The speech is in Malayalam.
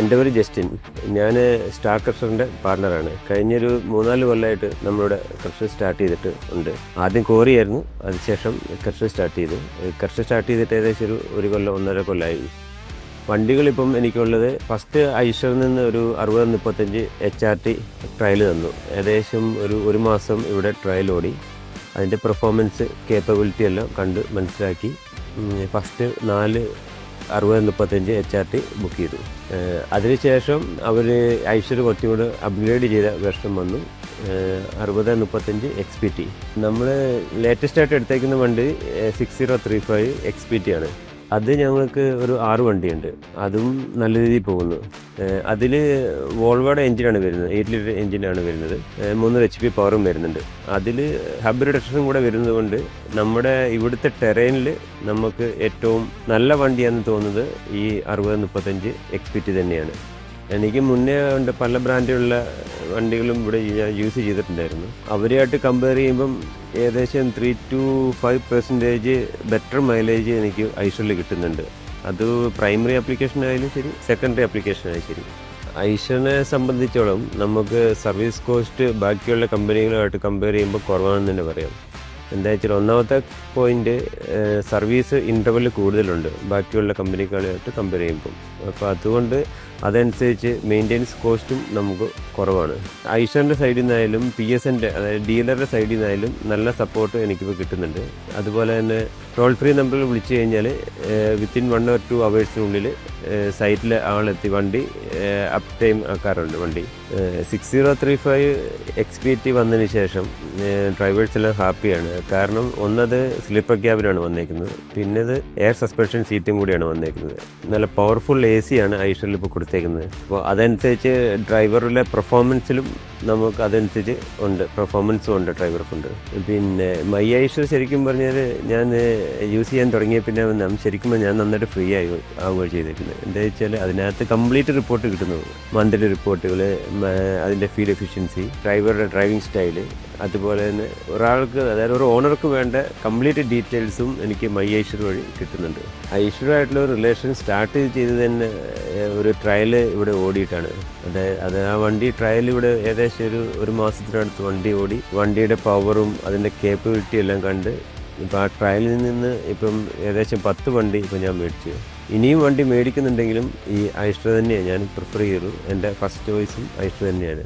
എൻ്റെ പേര് ജസ്റ്റിൻ. ഞാൻ സ്റ്റാർ ക്രഷറിൻ്റെ പാർട്ണറാണ്. കഴിഞ്ഞൊരു 3-4 കൊല്ലമായിട്ട് നമ്മളിവിടെ ക്രഷർ സ്റ്റാർട്ട് ചെയ്തിട്ട് ഉണ്ട്. ആദ്യം കോറിയായിരുന്നു, അതിനുശേഷം ക്രഷർ സ്റ്റാർട്ട് ചെയ്തു. ക്രഷർ സ്റ്റാർട്ട് ചെയ്തിട്ട് ഏകദേശം ഒരു കൊല്ലം 1.5 കൊല്ലമായി. വണ്ടികളിപ്പം എനിക്കുള്ളത് ഫസ്റ്റ് ഐഷറിൽ നിന്ന് ഒരു 6035 HRT ട്രയൽ തന്നു. ഏകദേശം ഒരു മാസം ഇവിടെ ട്രയൽ ഓടി. അതിൻ്റെ പെർഫോമൻസ് കേപ്പബിലിറ്റി എല്ലാം കണ്ട് മനസ്സിലാക്കി ഫസ്റ്റ് 4 6035 HRT ബുക്ക് ചെയ്തു. അതിനുശേഷം അവർ ഐഷർ കുറച്ചും കൂടെ അപ്ഗ്രേഡ് ചെയ്ത വെർഷൻ വന്നു, 6035 XPT. നമ്മൾ ലേറ്റസ്റ്റ് ആയിട്ട് എടുത്തേക്കുന്ന വണ്ടി 6035 XPT ആണ്. അത് ഞങ്ങൾക്ക് ഒരു 6 വണ്ടിയുണ്ട്, അതും നല്ല രീതിയിൽ പോകുന്നു. അതിൽ വോൾവോയുടെ എഞ്ചിനാണ് വരുന്നത്, 8 ലിറ്റർ എഞ്ചിനാണ് വരുന്നത്, 300 HP പവറും വരുന്നുണ്ട്. അതിൽ ഹബ് റിഡക്ഷനും കൂടെ വരുന്നത് കൊണ്ട് നമ്മുടെ ഇവിടുത്തെ ടെറൈനിൽ നമുക്ക് ഏറ്റവും നല്ല വണ്ടിയാണെന്ന് തോന്നുന്നത് ഈ 6035 XPT തന്നെയാണ്. എനിക്ക് മുന്നേ ഉണ്ട് പല ബ്രാൻഡുള്ള വണ്ടികളും ഇവിടെ ഞാൻ യൂസ് ചെയ്തിട്ടുണ്ടായിരുന്നു. അവരുമായിട്ട് കമ്പയർ ചെയ്യുമ്പം ഏകദേശം 3 to 5% ബെറ്റർ മൈലേജ് എനിക്ക് ഐഷറിൽ കിട്ടുന്നുണ്ട്. അത് പ്രൈമറി ആപ്ലിക്കേഷൻ ആയാലും ശരി, സെക്കൻഡറി ആപ്ലിക്കേഷൻ ആയാലും ശരി. ഐഷറിനെ സംബന്ധിച്ചോളം നമുക്ക് സർവീസ് കോസ്റ്റ് ബാക്കിയുള്ള കമ്പനികളുമായിട്ട് കമ്പയർ ചെയ്യുമ്പോൾ കുറവാണെന്ന് തന്നെ പറയാം. എന്താ വെച്ചാൽ ഒന്നാമത്തെ പോയിന്റ്, സർവീസ് ഇൻ്റർവെൽ കൂടുതലുണ്ട് ബാക്കിയുള്ള കമ്പനികളുമായിട്ട് കമ്പയർ ചെയ്യുമ്പോൾ. അപ്പോൾ അതുകൊണ്ട് അതനുസരിച്ച് മെയിൻ്റെനൻസ് കോസ്റ്റും നമുക്ക് കുറവാണ്. ഐഷറിൻ്റെ സൈഡിൽ നിന്നായാലും PSൻ്റെ അതായത് ഡീലറുടെ സൈഡിൽ നിന്നായാലും നല്ല സപ്പോർട്ട് എനിക്കിപ്പോൾ കിട്ടുന്നുണ്ട്. അതുപോലെ തന്നെ ടോൾ ഫ്രീ നമ്പറിൽ വിളിച്ചു കഴിഞ്ഞാൽ വിത്തിൻ 1 or 2 hours സൈറ്റിൽ ആളെത്തി വണ്ടി അപ്പ് ടൈം ആക്കാറുണ്ട്. വണ്ടി 6035 XPT വന്നതിന് ശേഷം ഡ്രൈവേഴ്സ് എല്ലാം ഹാപ്പിയാണ്. കാരണം ഒന്നത് സ്ലീപ്പർ ക്യാബിനാണ് വന്നേക്കുന്നത്, പിന്നത് എയർ സസ്പെൻഷൻ സീറ്റും കൂടിയാണ് വന്നേക്കുന്നത്. നല്ല പവർഫുൾ AC ആണ് ഐഷറിൽ ഇപ്പോൾ കൊടുത്തേക്കുന്നത്. അപ്പോൾ അതനുസരിച്ച് ഡ്രൈവറുടെ പെർഫോമൻസിലും നമുക്ക് അതനുസരിച്ച് ഉണ്ട്, പെർഫോമൻസും ഉണ്ട് ഡ്രൈവർക്കുണ്ട്. പിന്നെ മൈ ഐഷർ ശരിക്കും പറഞ്ഞാൽ ഞാൻ യൂസ് ചെയ്യാൻ തുടങ്ങിയ പിന്നെ ശരിക്കും ഞാൻ നന്നായിട്ട് ഫ്രീ ആവുകയാണ് ചെയ്തേക്കുന്നത്. എന്താ വെച്ചാൽ അതിനകത്ത് കംപ്ലീറ്റ് റിപ്പോർട്ട് കിട്ടുന്നു, മന്ത്ലി റിപ്പോർട്ടുകൾ, അതിൻ്റെ ഫ്യൂൽ എഫിഷ്യൻസി, ഡ്രൈവറുടെ ഡ്രൈവിംഗ് സ്റ്റൈല്, അതുപോലെ തന്നെ ഒരാൾക്ക് അതായത് ഒരു ഓണർക്ക് വേണ്ട കംപ്ലീറ്റ് ഡീറ്റെയിൽസും എനിക്ക് മൈ ഐഷർ വഴി കിട്ടുന്നുണ്ട്. ഐഷറുമായിട്ടുള്ള ഒരു റിലേഷൻ സ്റ്റാർട്ട് ചെയ്ത് തന്നെ ഒരു ട്രയൽ ഇവിടെ ഓടിയിട്ടാണ്. അത് ആ വണ്ടി ട്രയൽ ഇവിടെ ഏകദേശം ഒരു മാസത്തിനടുത്ത് വണ്ടി ഓടി. വണ്ടിയുടെ പവറും അതിൻ്റെ കേപ്പബിലിറ്റി എല്ലാം കണ്ട് ഇപ്പോൾ ആ ട്രയലിൽ നിന്ന് ഇപ്പം ഏകദേശം 10 വണ്ടി ഇപ്പം ഞാൻ മേടിച്ചു. ഇനിയും വണ്ടി മേടിക്കുന്നുണ്ടെങ്കിലും ഈ ഐഷർ തന്നെയാണ് ഞാൻ പ്രിഫർ ചെയ്തു. എൻ്റെ ഫസ്റ്റ് ചോയ്സും ഐഷർ തന്നെയാണ്.